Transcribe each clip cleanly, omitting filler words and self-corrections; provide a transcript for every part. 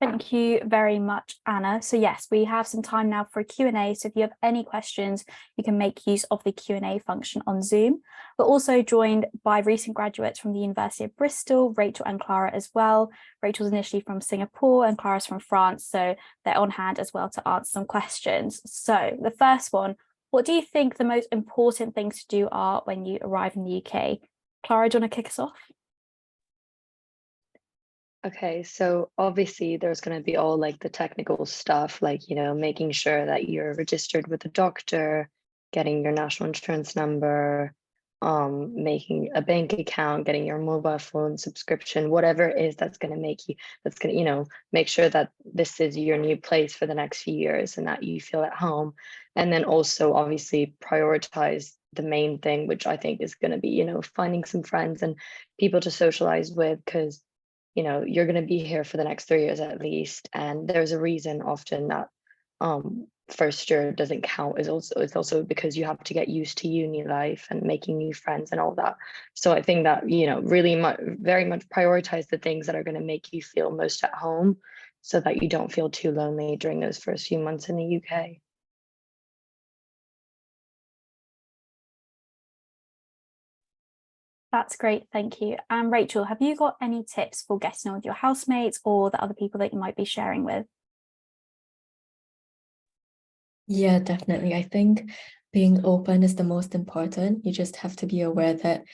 Thank you very much, Anna. So yes, we have some time now for a Q&A. So if you have any questions, you can make use of the Q&A function on Zoom. We're also joined by recent graduates from the University of Bristol, Rachel and Clara as well. Rachel's initially from Singapore and Clara's from France, so they're on hand as well to answer some questions. So the first one, what do you think the most important things to do are when you arrive in the UK? Clara, do you want to kick us off? Okay, so obviously there's going to be all like the technical stuff, like, making sure that you're registered with a doctor, getting your national insurance number, making a bank account, getting your mobile phone subscription, whatever it is that's going to, make sure that this is your new place for the next few years and that you feel at home. And then also obviously prioritize the main thing, which I think is going to be, finding some friends and people to socialize with, because you're going to be here for the next 3 years at least, and there's a reason often that first year doesn't count. It's also because you have to get used to uni life and making new friends and all that. So I think that really very much prioritize the things that are going to make you feel most at home, so that you don't feel too lonely during those first few months in the UK. That's great, thank you. And Rachel, have you got any tips for getting on with your housemates or the other people that you might be sharing with? Yeah, definitely. I think being open is the most important. You just have to be aware that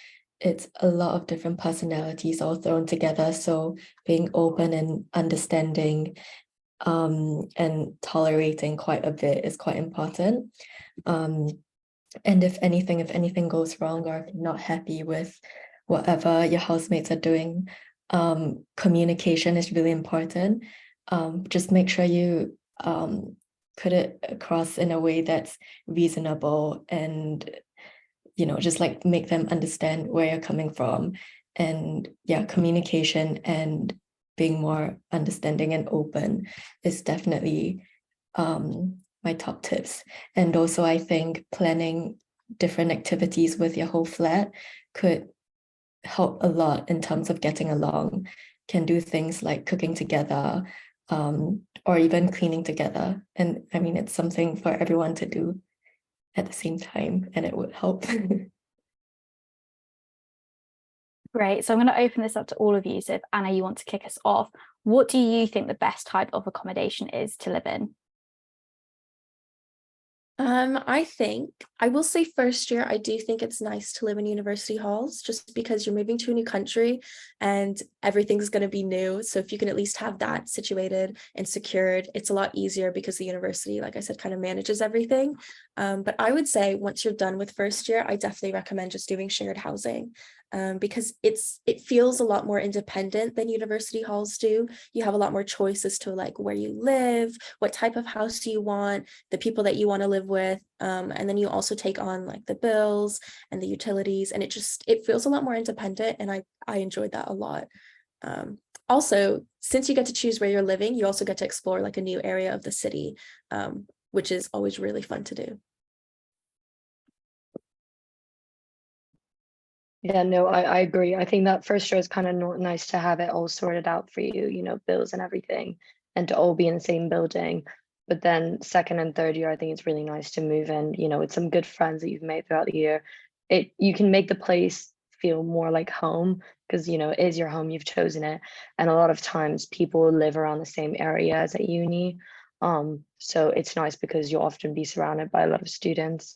it's a lot of different personalities all thrown together. So being open and understanding and tolerating quite a bit is quite important. And if anything goes wrong or if you're not happy with whatever your housemates are doing, communication is really important. Just make sure you put it across in a way that's reasonable and, just like make them understand where you're coming from. And yeah, communication and being more understanding and open is definitely my top tips. And also I think planning different activities with your whole flat could help a lot in terms of getting along. Can do things like cooking together, or even cleaning together. And I mean, it's something for everyone to do at the same time, and it would help. Great, so I'm going to open this up to all of you. So if Anna, you want to kick us off, what do you think the best type of accommodation is to live in? I think I will say first year, I do think it's nice to live in university halls just because you're moving to a new country and everything's going to be new. So if you can at least have that situated and secured, it's a lot easier because the university, like I said, kind of manages everything. But I would say once you're done with first year, I definitely recommend just doing shared housing. Because it feels a lot more independent than university halls do. You have a lot more choices to like where you live, what type of house do you want, the people that you want to live with, and then you also take on like the bills and the utilities, and it feels a lot more independent, and I enjoyed that a lot. Also, since you get to choose where you're living, you also get to explore like a new area of the city, which is always really fun to do. Yeah, no, I agree. I think that first year is kind of nice to have it all sorted out for you, bills and everything, and to all be in the same building. But then second and third year, I think it's really nice to move in, with some good friends that you've made throughout the year. You can make the place feel more like home because, it is your home, you've chosen it. And a lot of times people live around the same area as at uni. So it's nice because you'll often be surrounded by a lot of students.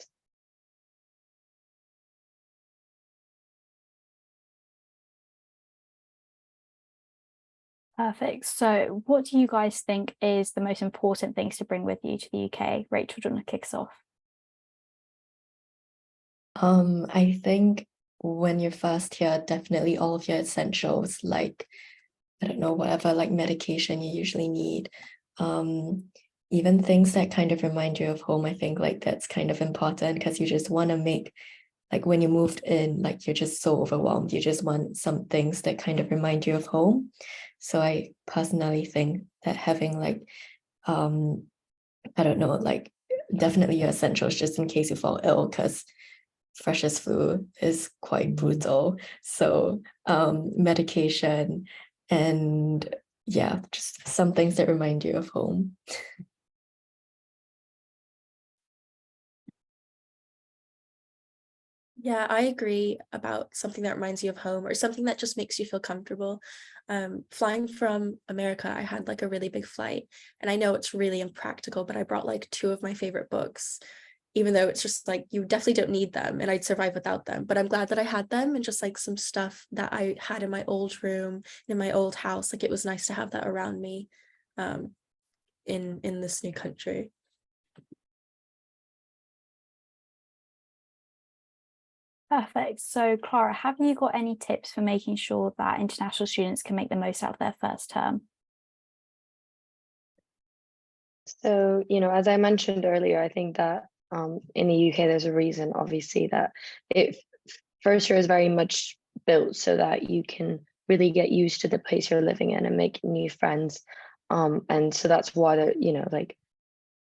Perfect. So what do you guys think is the most important things to bring with you to the UK? Rachel, do you want to kick us off? I think when you're first here, definitely all of your essentials, like, I don't know, whatever like medication you usually need. Even things that kind of remind you of home, I think like that's kind of important because you just want to make, like when you moved in, like you're just so overwhelmed. You just want some things that kind of remind you of home. So I personally think that having like, I don't know, like definitely your essentials just in case you fall ill, because freshest flu is quite brutal. So medication and yeah, just some things that remind you of home. Yeah, I agree about something that reminds you of home or something that just makes you feel comfortable. Flying from America, I had like a really big flight, and I know it's really impractical, but I brought like two of my favorite books, even though it's just like you definitely don't need them and I'd survive without them. But I'm glad that I had them, and just like some stuff that I had in my old room, in my old house, like it was nice to have that around me um, in this new country. Perfect. So, Clara, have you got any tips for making sure that international students can make the most out of their first term? So, as I mentioned earlier, I think that in the UK, there's a reason, obviously, that it first year is very much built so that you can really get used to the place you're living in and make new friends. And so that's why like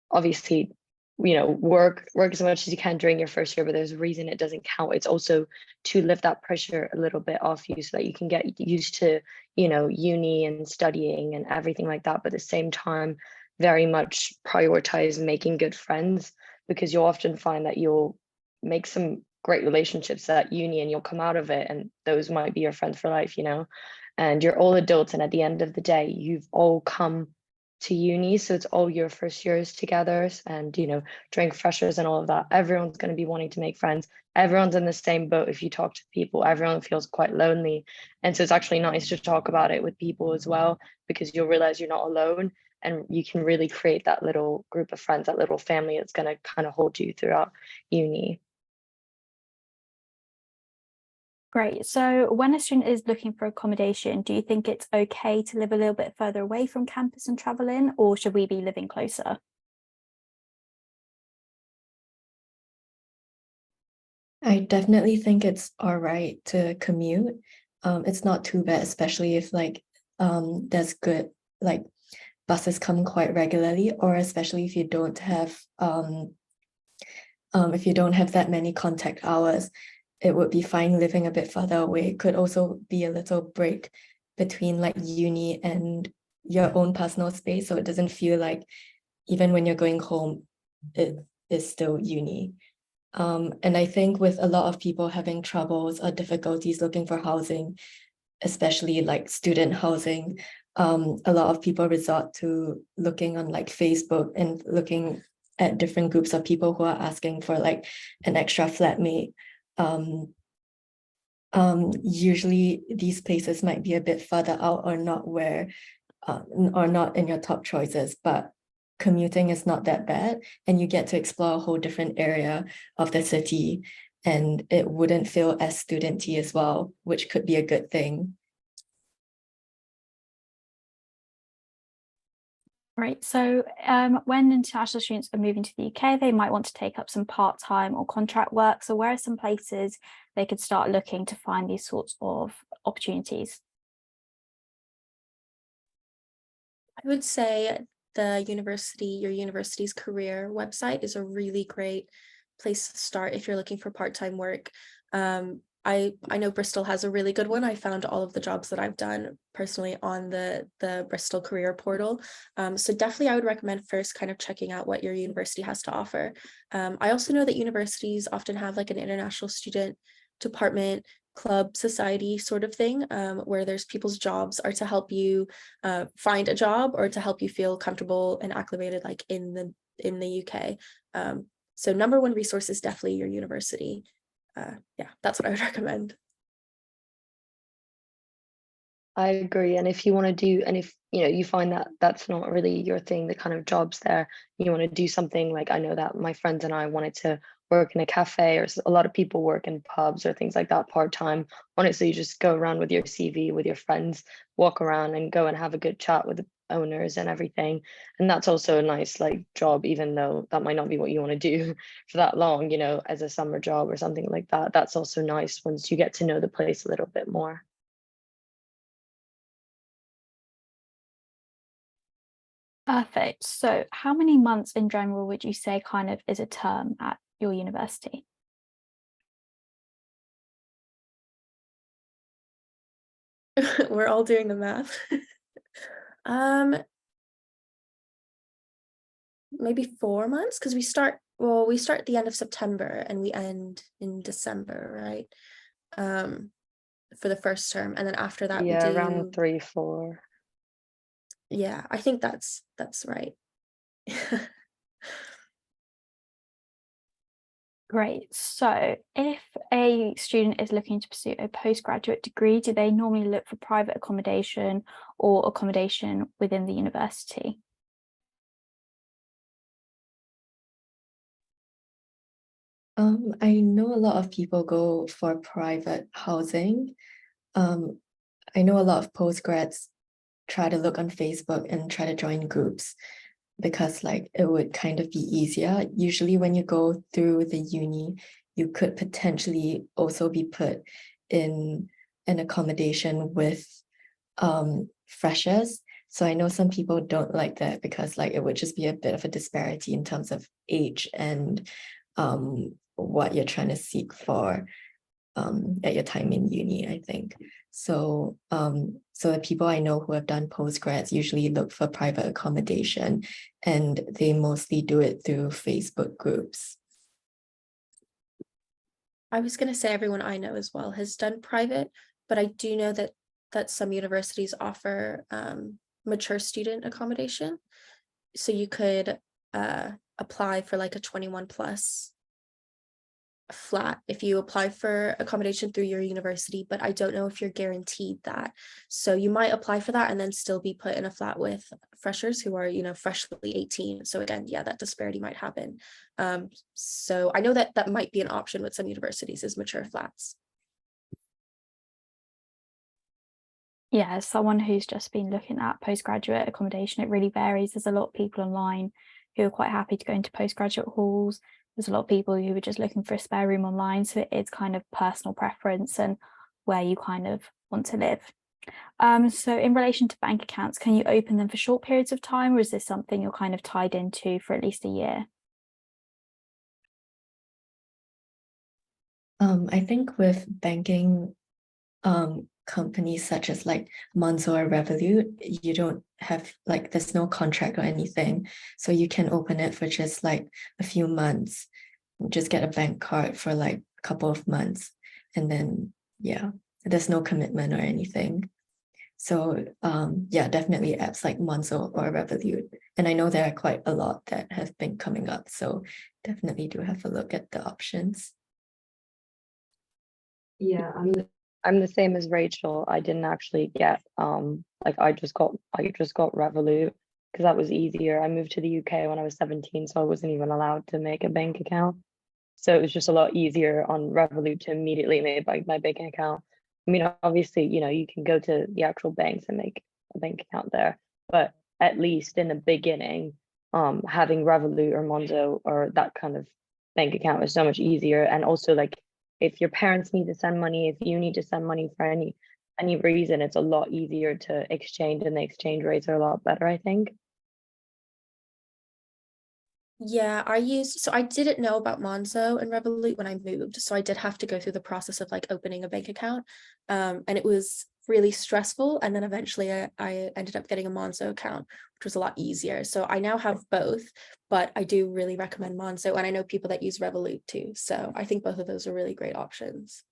obviously, work as much as you can during your first year, but there's a reason it doesn't count. It's also to lift that pressure a little bit off you so that you can get used to, uni and studying and everything like that. But at the same time, very much prioritize making good friends, because you'll often find that you'll make some great relationships at uni and you'll come out of it and those might be your friends for life, and you're all adults, and at the end of the day, you've all come to uni, so it's all your first years together, and during freshers and all of that, everyone's going to be wanting to make friends. Everyone's in the same boat. If you talk to people, everyone feels quite lonely, and so it's actually nice to talk about it with people as well, because you'll realize you're not alone, and you can really create that little group of friends, that little family that's going to kind of hold you throughout uni. Great. So, when a student is looking for accommodation, do you think it's okay to live a little bit further away from campus and travel in, or should we be living closer? I definitely think it's all right to commute. It's not too bad, especially if like there's good like buses come quite regularly, or especially if you don't have that many contact hours, it would be fine living a bit further away. It could also be a little break between like uni and your own personal space, so it doesn't feel like even when you're going home, it is still uni. And I think with a lot of people having troubles or difficulties looking for housing, especially like student housing, a lot of people resort to looking on like Facebook and looking at different groups of people who are asking for like an extra flatmate. Um, Usually these places might be a bit further out or not or not in your top choices, but commuting is not that bad, and you get to explore a whole different area of the city, and it wouldn't feel as studenty as well, which could be a good thing. Right. So, when international students are moving to the UK, they might want to take up some part-time or contract work. So, where are some places they could start looking to find these sorts of opportunities? I would say your university's career website is a really great place to start if you're looking for part-time work. I know Bristol has a really good one. I found all of the jobs that I've done personally on the Bristol career portal. So definitely I would recommend first kind of checking out what your university has to offer. I also know that universities often have like an international student department, club, society sort of thing, where there's people's jobs are to help you find a job or to help you feel comfortable and acclimated like in the UK. So number one resource is definitely your university. Yeah, that's what I would recommend. I agree. And if you want to do, and if you find that that's not really your thing, the kind of jobs there, you want to do something like, I know that my friends and I wanted to work in a cafe, or a lot of people work in pubs or things like that part time. Honestly, you just go around with your CV with your friends, walk around and go and have a good chat with the owners and everything. And that's also a nice like job, even though that might not be what you want to do for that long, as a summer job or something like that. That's also nice once you get to know the place a little bit more. Perfect. So, how many months in general would you say kind of is a term at your university? We're all doing the math. Maybe 4 months, because we start at the end of September and we end in December, right? For the first term, and then after that we Yeah, do around 3, 4. Yeah, I think that's right. Great. So if a student is looking to pursue a postgraduate degree, do they normally look for private accommodation or accommodation within the university? I know a lot of people go for private housing. I know a lot of postgrads try to look on Facebook and try to join groups because like it would kind of be easier. Usually when you go through the uni, you could potentially also be put in an accommodation with freshers. So I know some people don't like that because like it would just be a bit of a disparity in terms of age and what you're trying to seek for at your time in uni, I think. So so the people I know who have done postgrads usually look for private accommodation, and they mostly do it through Facebook groups. I was going to say everyone I know as well has done private, but I do know that some universities offer mature student accommodation. So you could apply for like a 21 plus flat if you apply for accommodation through your university, but I don't know if you're guaranteed that. So you might apply for that and then still be put in a flat with freshers who are, freshly 18. So again, yeah, that disparity might happen. So I know that might be an option with some universities, is mature flats. Yeah, as someone who's just been looking at postgraduate accommodation, it really varies. There's a lot of people online who are quite happy to go into postgraduate halls. There's a lot of people who are just looking for a spare room online. So it's kind of personal preference and where you kind of want to live. So in relation to bank accounts, can you open them for short periods of time, or is this something you're kind of tied into for at least a year? I think with banking companies such as like Monzo or Revolut, you don't have like there's no contract or anything. So you can open it for just like a few months, just get a bank card for like a couple of months, and then yeah, there's no commitment or anything. So yeah, definitely apps like Monzo or Revolut. And I know there are quite a lot that have been coming up. So definitely do have a look at the options. Yeah, I'm the same as Rachel. I didn't actually get like I just got Revolut because that was easier. I moved to the UK when I was 17, so I wasn't even allowed to make a bank account. So it was just a lot easier on Revolut to immediately make my banking account. I mean, obviously, you can go to the actual banks and make a bank account there, but at least in the beginning, having Revolut or Monzo or that kind of bank account is so much easier. And also, like, if your parents need to send money, if you need to send money for any reason, it's a lot easier to exchange, and the exchange rates are a lot better, I think. Yeah, I didn't know about Monzo and Revolut when I moved. So I did have to go through the process of like opening a bank account. And it was really stressful. And then eventually I ended up getting a Monzo account, which was a lot easier. So I now have both, but I do really recommend Monzo. And I know people that use Revolut too. So I think both of those are really great options.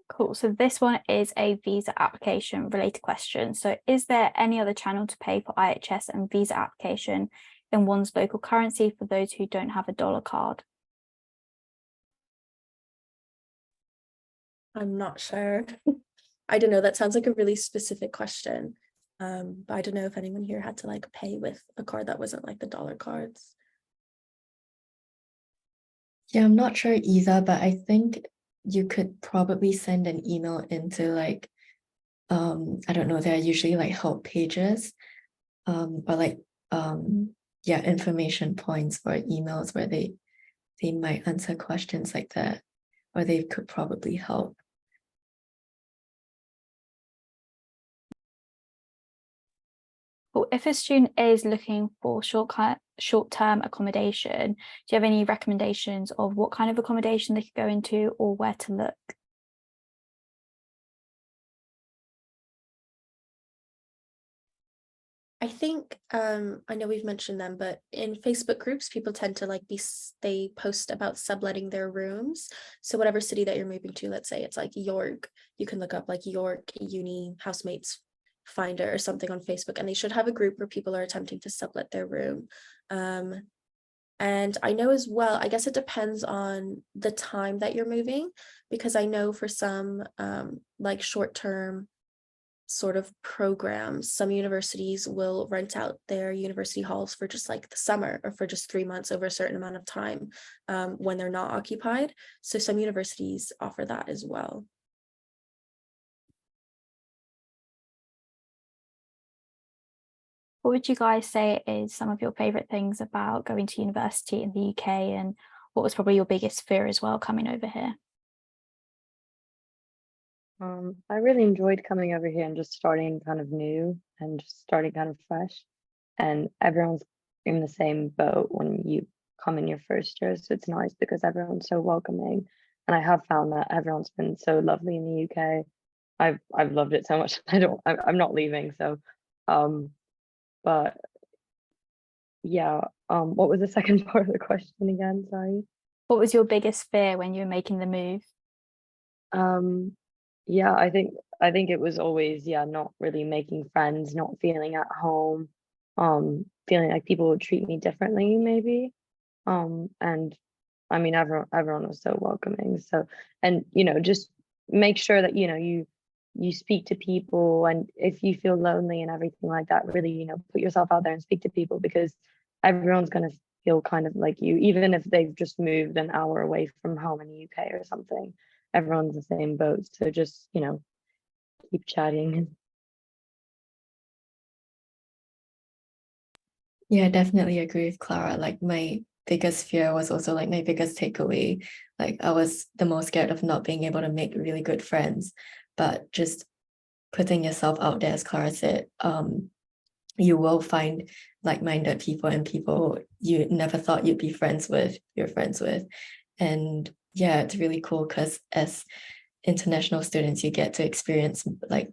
Cool. So this one is a visa application related question. So is there any other channel to pay for IHS and visa application in one's local currency for those who don't have a dollar card? I'm not sure. I don't know. That sounds like a really specific question. But I don't know if anyone here had to like pay with a card that wasn't like the dollar cards. Yeah, I'm not sure either, but I think you could probably send an email into like I don't know, there are usually like help pages or like yeah, information points or emails where they might answer questions like that, or they could probably help. Well, if a student is looking for short-term accommodation, do you have any recommendations of what kind of accommodation they could go into or where to look? I think I know we've mentioned them, but in Facebook groups, people tend to like they post about subletting their rooms. So whatever city that you're moving to, let's say it's like York, you can look up like York Uni housemates finder or something on Facebook, and they should have a group where people are attempting to sublet their room. And I know as well, I guess it depends on the time that you're moving, because I know for some like short-term sort of programs, some universities will rent out their university halls for just like the summer or for just 3 months over a certain amount of time when they're not occupied. So some universities offer that as well. What would you guys say is some of your favorite things about going to university in the UK, and what was probably your biggest fear as well coming over here? I really enjoyed coming over here and just starting kind of new and just starting kind of fresh. And everyone's in the same boat when you come in your first year. So it's nice because everyone's so welcoming. And I have found that everyone's been so lovely in the UK. I've loved it so much. I'm not leaving. So but yeah, what was the second part of the question again? Sorry. What was your biggest fear when you were making the move? Yeah, I think it was always, yeah, not really making friends, not feeling at home, feeling like people would treat me differently maybe. And I mean everyone was so welcoming. So, and just make sure that you speak to people, and if you feel lonely and everything like that, really, put yourself out there and speak to people, because everyone's gonna feel kind of like you, even if they've just moved an hour away from home in the UK or something. Everyone's the same boat. So just, keep chatting. Yeah, I definitely agree with Clara. Like my biggest fear was also like my biggest takeaway. Like I was the most scared of not being able to make really good friends, but just putting yourself out there, as Clara said, you will find like-minded people and people you never thought you'd be friends with, you're friends with. And yeah, it's really cool because as international students, you get to experience like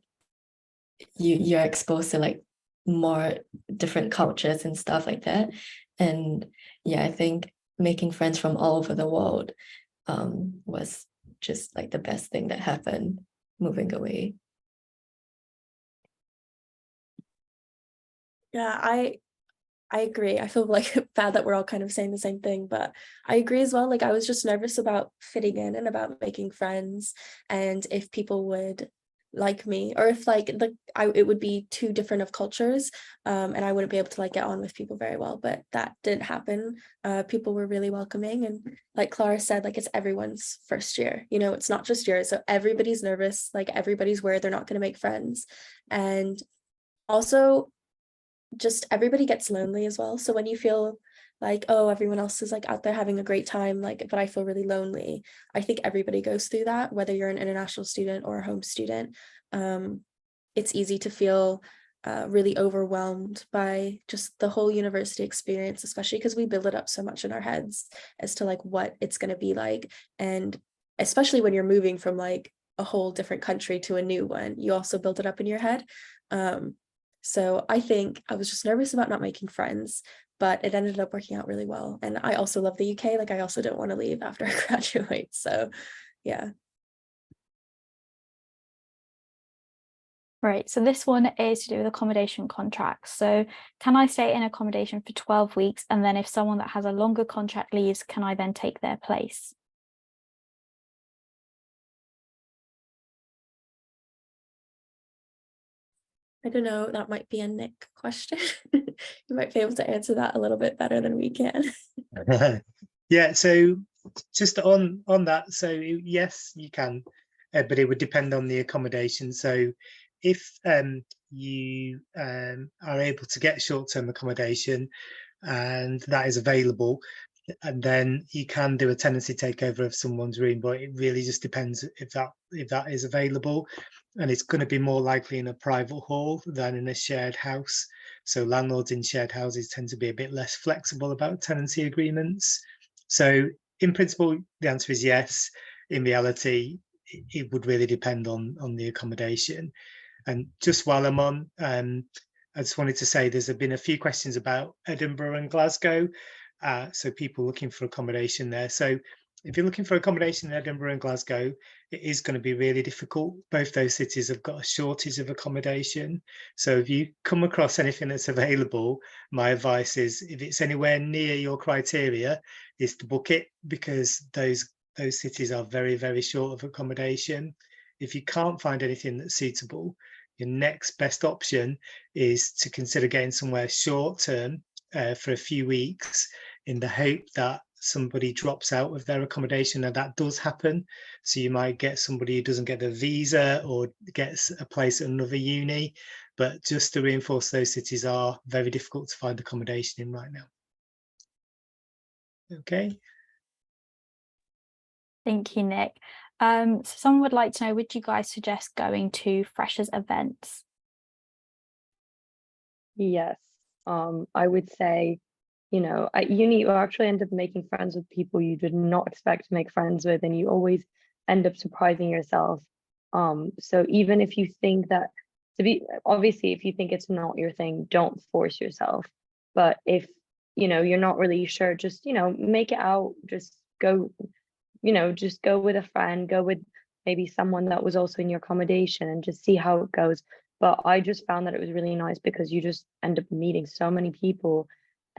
you're exposed to like more different cultures and stuff like that. And yeah, I think making friends from all over the world was just like the best thing that happened moving away. Yeah, I agree. I feel like bad that we're all kind of saying the same thing, but I agree as well. Like I was just nervous about fitting in and about making friends, and if people would like me, or if like it would be too different of cultures, and I wouldn't be able to like get on with people very well. But that didn't happen. People were really welcoming, and like Clara said, like it's everyone's first year. It's not just yours, so everybody's nervous. Like everybody's worried they're not going to make friends, and also just everybody gets lonely as well. So when you feel like, oh, everyone else is like out there having a great time, like, but I feel really lonely. I think everybody goes through that, whether you're an international student or a home student. It's easy to feel really overwhelmed by just the whole university experience, especially because we build it up so much in our heads as to like what it's going to be like. And especially when you're moving from like a whole different country to a new one, you also build it up in your head. So I think I was just nervous about not making friends, but it ended up working out really well. And I also love the UK. Like I also don't want to leave after I graduate. So yeah. Right, so this one is to do with accommodation contracts. So can I stay in accommodation for 12 weeks, and then if someone that has a longer contract leaves, can I then take their place? I don't know, that might be a Nick question. You might be able to answer that a little bit better than we can. Yeah, so just on that, so yes, you can, but it would depend on the accommodation. So if you are able to get short-term accommodation and that is available, and then you can do a tenancy takeover of someone's room, but it really just depends if that is available, and it's going to be more likely in a private hall than in a shared house. So landlords in shared houses tend to be a bit less flexible about tenancy agreements. So in principle, the answer is yes. In reality, it would really depend on the accommodation. And just while I'm on, I just wanted to say there's been a few questions about Edinburgh and Glasgow. So people looking for accommodation there. So if you're looking for accommodation in Edinburgh and Glasgow, it is going to be really difficult. Both those cities have got a shortage of accommodation. So if you come across anything that's available, my advice is if it's anywhere near your criteria, is to book it, because those cities are very, very short of accommodation. If you can't find anything that's suitable, your next best option is to consider getting somewhere short term for a few weeks, in the hope that somebody drops out of their accommodation, and that does happen. So you might get somebody who doesn't get a visa or gets a place at another uni, but just to reinforce, those cities are very difficult to find accommodation in right now. Okay. Thank you, Nick. So someone would like to know, would you guys suggest going to freshers events? Yes. I would say, you know, at uni, you actually end up making friends with people you did not expect to make friends with, and you always end up surprising yourself. So even if you think that, obviously, if you think it's not your thing, don't force yourself. But if, you know, you're not really sure, just, you know, make it out, just go, you know, just go with a friend, go with maybe someone that was also in your accommodation, and just see how it goes. But I just found that it was really nice because you just end up meeting so many people,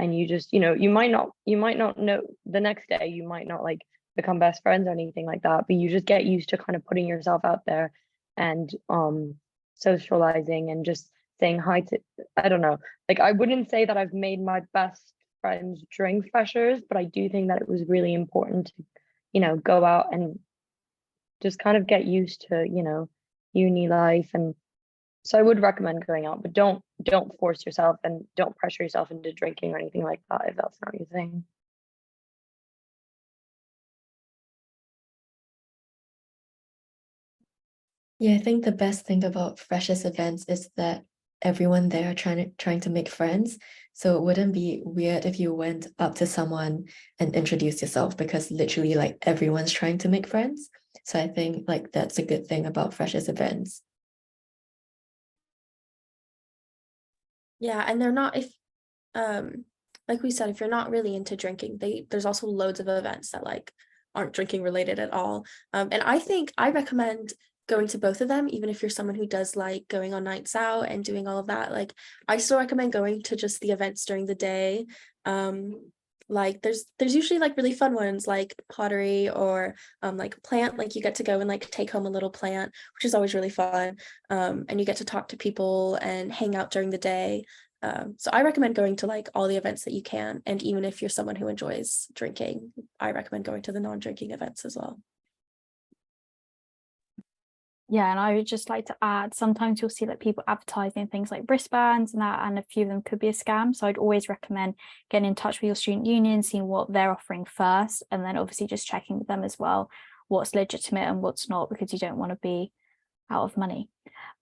and you just, you know, you might not know the next day, you might not like become best friends or anything like that, but you just get used to kind of putting yourself out there and socializing and just saying hi to, I don't know, like I wouldn't say that I've made my best friends during freshers, but I do think that it was really important to, you know, go out and just kind of get used to, you know, uni life. And so I would recommend going out, but don't force yourself, and don't pressure yourself into drinking or anything like that if that's not your thing. Yeah, I think the best thing about freshers events is that everyone there trying to make friends. So it wouldn't be weird if you went up to someone and introduced yourself, because literally like everyone's trying to make friends. So I think like that's a good thing about freshers events. Yeah, and they're not, if like we said, if you're not really into drinking, there's also loads of events that like aren't drinking related at all. And I think I recommend going to both of them, even if you're someone who does like going on nights out and doing all of that. Like I still recommend going to just the events during the day. Like there's usually like really fun ones like pottery or like plant, like you get to go and like take home a little plant, which is always really fun. And you get to talk to people and hang out during the day. So I recommend going to like all the events that you can. And even if you're someone who enjoys drinking, I recommend going to the non-drinking events as well. Yeah, and I would just like to add, sometimes you'll see like people advertising things like wristbands and that, and a few of them could be a scam. So I'd always recommend getting in touch with your student union, seeing what they're offering first, and then obviously just checking with them as well what's legitimate and what's not, because you don't want to be out of money.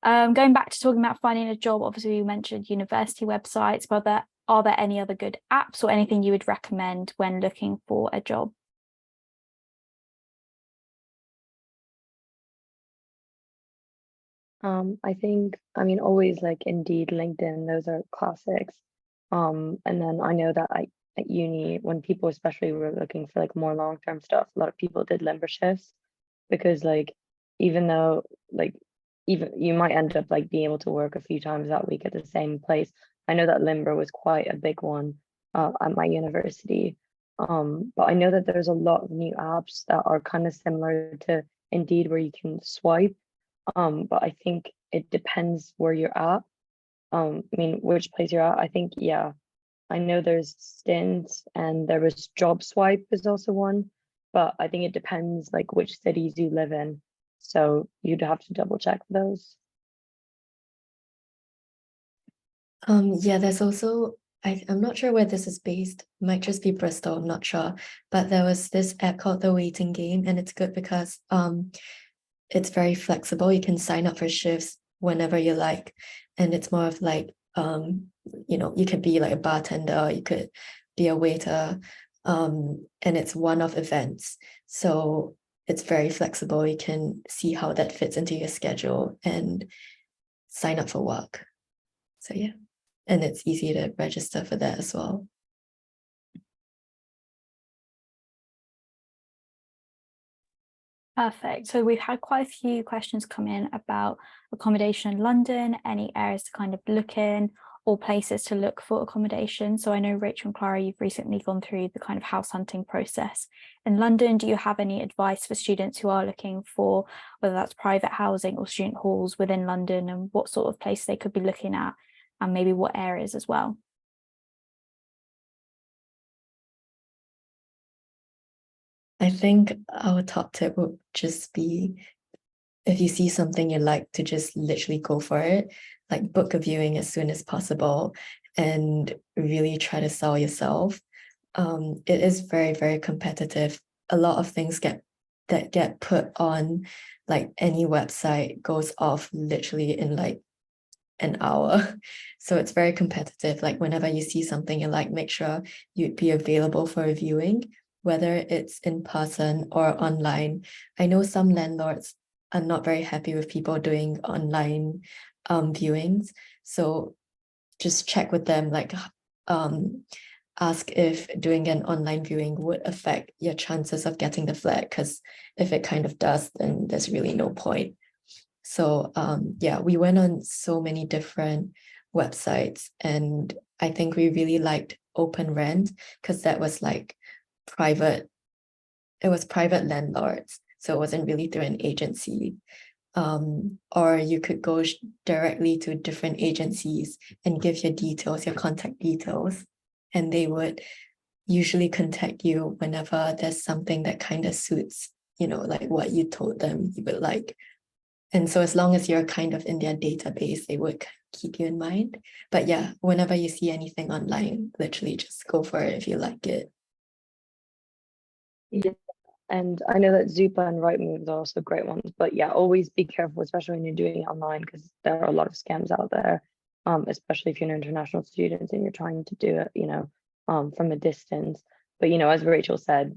Going back to talking about finding a job, obviously you mentioned university websites, but are there any other good apps or anything you would recommend when looking for a job? I think, I mean, always like Indeed, LinkedIn, those are classics. And then I know that at uni, when people especially were looking for like more long-term stuff, a lot of people did limber shifts, because like even though like even you might end up like being able to work a few times that week at the same place. I know that limber was quite a big one at my university. But I know that there's a lot of new apps that are kind of similar to Indeed, where you can swipe. But I think it depends where you're at. I mean, which place you're at. I think, yeah, I know there's Stints, and there was Job Swipe is also one, but I think it depends like which cities you live in. So you'd have to double check those. Yeah, there's also I'm not sure where this is based. Might just be Bristol, I'm not sure. But there was this app called The Waiting Game, and it's good because it's very flexible. You can sign up for shifts whenever you like, and it's more of like you know, you could be like a bartender, you could be a waiter, and it's one-off events. So it's very flexible. You can see how that fits into your schedule and sign up for work. So yeah. and it's easy to register for that as well. Perfect. So we've had quite a few questions come in about accommodation in London, any areas to kind of look in or places to look for accommodation. So I know Rachel and Clara, you've recently gone through the kind of house hunting process in London. Do you have any advice for students who are looking for whether that's private housing or student halls within London, and what sort of place they could be looking at and maybe what areas as well? I think our top tip would just be, if you see something you like, to just literally go for it, like book a viewing as soon as possible and really try to sell yourself. It is very, very competitive. A lot of things get put on like any website goes off literally in like an hour. So it's very competitive. Like whenever you see something you like, make sure you'd be available for a viewing, whether it's in person or online. I know some landlords are not very happy with people doing online viewings. So just check with them, like ask if doing an online viewing would affect your chances of getting the flat, because if it kind of does, then there's really no point. So yeah, we went on so many different websites, and I think we really liked Open Rent because that was like private, it was private landlords. So it wasn't really through an agency. Or you could go directly to different agencies and give your details, your contact details, and they would usually contact you whenever there's something that kind of suits, you know, like what you told them you would like. And so as long as you're kind of in their database, they would keep you in mind. But yeah, whenever you see anything online, literally just go for it if you like it. Yeah. And I know that Zupa and Rightmove are also great ones, but yeah, always be careful, especially when you're doing it online, because there are a lot of scams out there, especially if you're an international student and you're trying to do it, from a distance. But as Rachel said,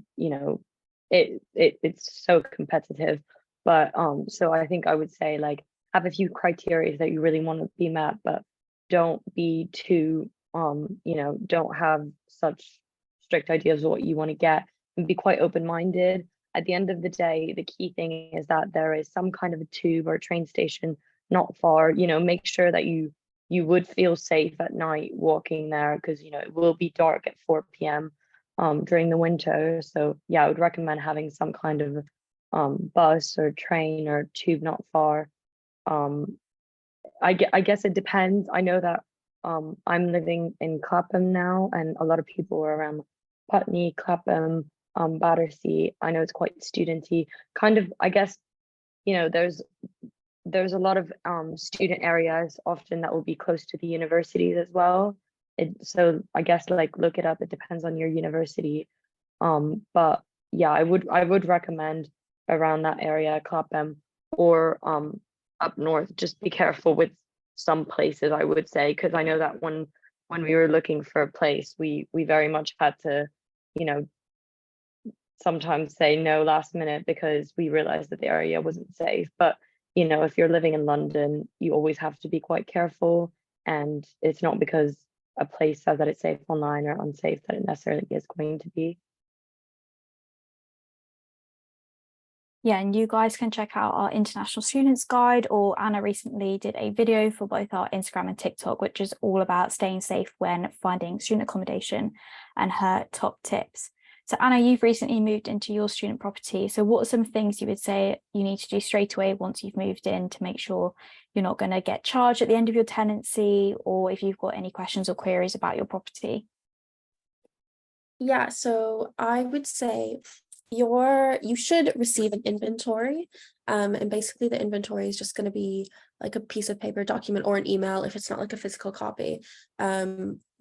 it's so competitive. But so I think I would say, like, have a few criteria that you really want to be met, but don't be too don't have such strict ideas of what you want to get, and be quite open-minded. At the end of the day, the key thing is that there is some kind of a tube or a train station not far. Make sure that you would feel safe at night walking there, because it will be dark at 4 p.m. During the winter. So yeah, I would recommend having some kind of bus or train or tube not far. I guess it depends. I know that I'm living in Clapham now, and a lot of people are around Putney, Clapham, Battersea. I know it's quite studenty. Kind of, I guess, there's a lot of student areas often that will be close to the universities as well. So I guess, like, look it up. It depends on your university. But yeah, I would recommend around that area, Clapham, or up north. Just be careful with some places, I would say, because I know that when we were looking for a place, we very much had to, sometimes say no last minute because we realized that the area wasn't safe. But if you're living in London, you always have to be quite careful, and it's not because a place says that it's safe online or unsafe that it necessarily is going to be. Yeah, and you guys can check out our international students guide, or Anna recently did a video for both our Instagram and TikTok, which is all about staying safe when finding student accommodation and her top tips. So Anna, you've recently moved into your student property. So what are some things you would say you need to do straight away once you've moved in to make sure you're not going to get charged at the end of your tenancy, or if you've got any questions or queries about your property? Yeah, so I would say you should receive an inventory. And basically the inventory is just going to be like a piece of paper document or an email if it's not like a physical copy.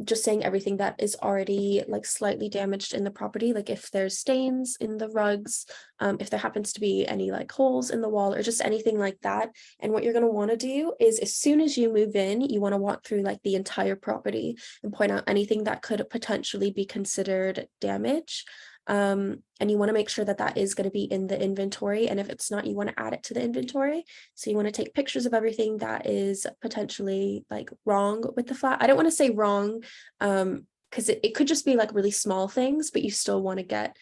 Just saying everything that is already like slightly damaged in the property, like if there's stains in the rugs, if there happens to be any like holes in the wall or just anything like that. And what you're going to want to do is, as soon as you move in, you want to walk through like the entire property and point out anything that could potentially be considered damage. And you want to make sure that that is going to be in the inventory. And if it's not, you want to add it to the inventory. So you want to take pictures of everything that is potentially like wrong with the flat. I don't want to say wrong, because it could just be like really small things, but you still want to get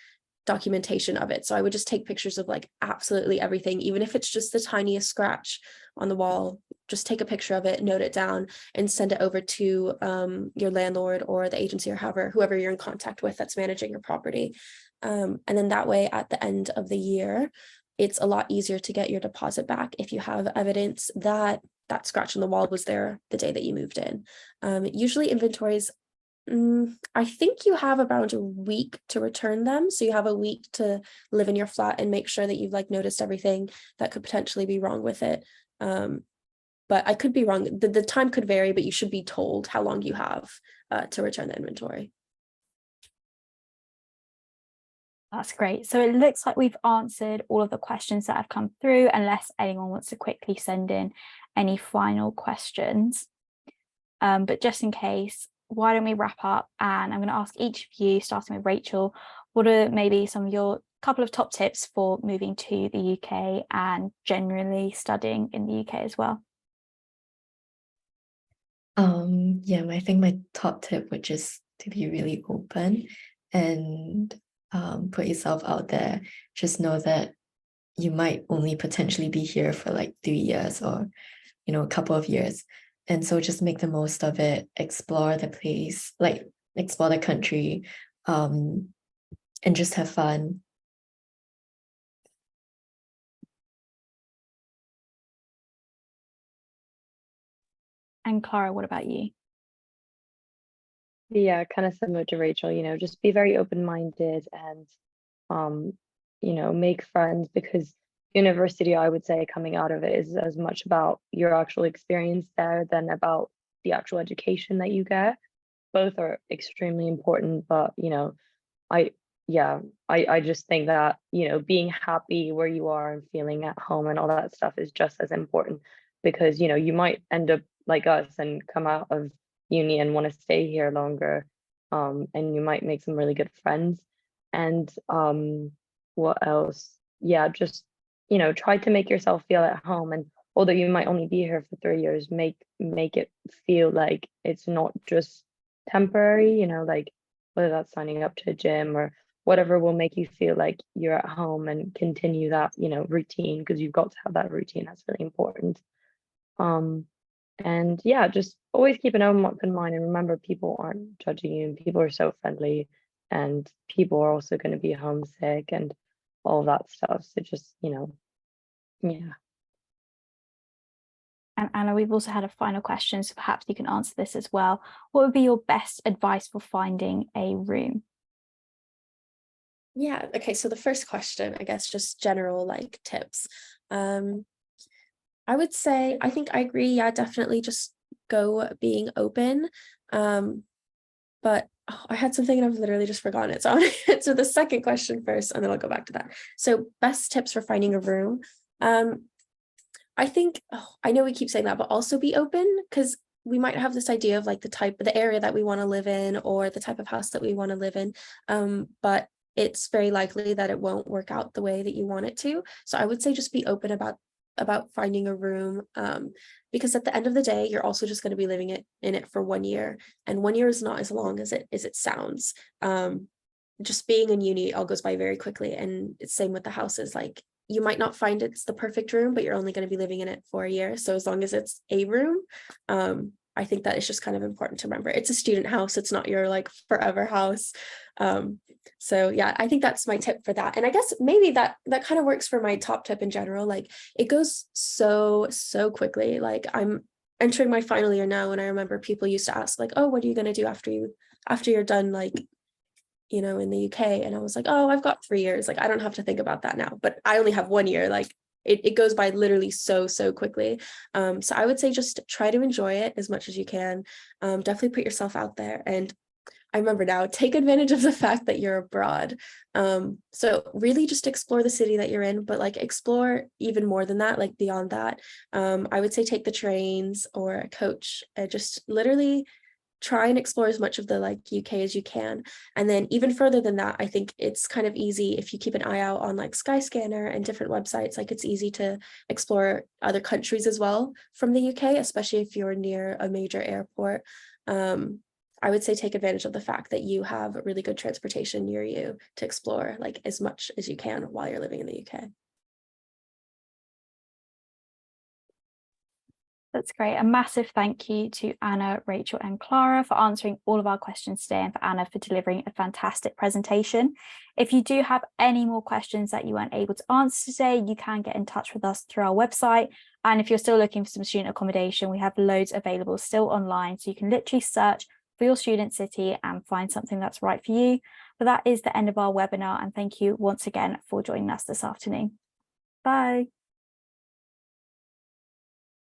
documentation of it. So I would just take pictures of like absolutely everything, even if it's just the tiniest scratch on the wall. Just take a picture of it, note it down, and send it over to your landlord or the agency or whoever you're in contact with that's managing your property. And then that way, at the end of the year, it's a lot easier to get your deposit back if you have evidence that that scratch on the wall was there the day that you moved in. Usually inventories, I think you have around a week to return them. So you have a week to live in your flat and make sure that you've like noticed everything that could potentially be wrong with it. But I could be wrong. The time could vary, but you should be told how long you have to return the inventory. That's great. So it looks like we've answered all of the questions that have come through, unless anyone wants to quickly send in any final questions. But just in case, why don't we wrap up? And I'm going to ask each of you, starting with Rachel, what are maybe some of your couple of top tips for moving to the UK and generally studying in the UK as well? Yeah, I think my top tip would just to be really open and put yourself out there. Just know that you might only potentially be here for like 3 years or, a couple of years. And so just make the most of it, explore the place, like explore the country, and just have fun. And Clara, what about you? Yeah, kind of similar to Rachel, just be very open-minded and make friends, because university, I would say, coming out of it is as much about your actual experience there than about the actual education that you get. Both are extremely important, but I I just think that being happy where you are and feeling at home and all that stuff is just as important, because you might end up like us and come out of uni and want to stay here longer, and you might make some really good friends. And what else? Yeah, just try to make yourself feel at home, and although you might only be here for 3 years, make it feel like it's not just temporary, like whether that's signing up to a gym or whatever will make you feel like you're at home, and continue that routine, because you've got to have that routine. That's really important. And yeah, just always keep an open mind, and remember, people aren't judging you, and people are so friendly, and people are also going to be homesick and all that stuff. So just yeah. And Anna, we've also had a final question, so perhaps you can answer this as well. What would be your best advice for finding a room? Yeah, okay, so the first question, I guess, just general like tips. I would say, I think I agree, yeah, definitely just go being open. But I had something and I've literally just forgotten it. So I'm gonna answer the second question first, and then I'll go back to that. So best tips for finding a room. I think, I know we keep saying that, but also be open, because we might have this idea of like the area that we want to live in, or the type of house that we want to live in. But it's very likely that it won't work out the way that you want it to. So I would say just be open about finding a room, because at the end of the day, you're also just going to be living in it for 1 year, and 1 year is not as long as it sounds. Just being in uni all goes by very quickly, and it's same with the houses. Like, you might not find it's the perfect room, but you're only going to be living in it for a year. So as long as it's a room, I think that is just kind of important to remember. It's a student house. It's not your like forever house. So yeah, I think that's my tip for that. And I guess maybe that kind of works for my top tip in general. Like, it goes so quickly. Like, I'm entering my final year now, and I remember people used to ask like, oh, what are you going to do after you're done, like, in the UK? And I was like, oh, I've got 3 years. Like, I don't have to think about that now, but I only have 1 year. Like, it goes by literally so quickly. So I would say just try to enjoy it as much as you can. Definitely put yourself out there. And I remember now, take advantage of the fact that you're abroad. So really just explore the city that you're in, but like explore even more than that, like beyond that. I would say take the trains or a coach, just literally try and explore as much of the like UK as you can. And then even further than that, I think it's kind of easy if you keep an eye out on like Skyscanner and different websites, like it's easy to explore other countries as well from the UK, especially if you're near a major airport. I would say take advantage of the fact that you have really good transportation near you to explore like as much as you can while you're living in the UK. That's great. A massive thank you to Anna, Rachel and Clara for answering all of our questions today, and for Anna for delivering a fantastic presentation. If you do have any more questions that you weren't able to answer today, you can get in touch with us through our website. And if you're still looking for some student accommodation, we have loads available still online. So you can literally search for your student city and find something that's right for you. But that is the end of our webinar. And thank you once again for joining us this afternoon. Bye.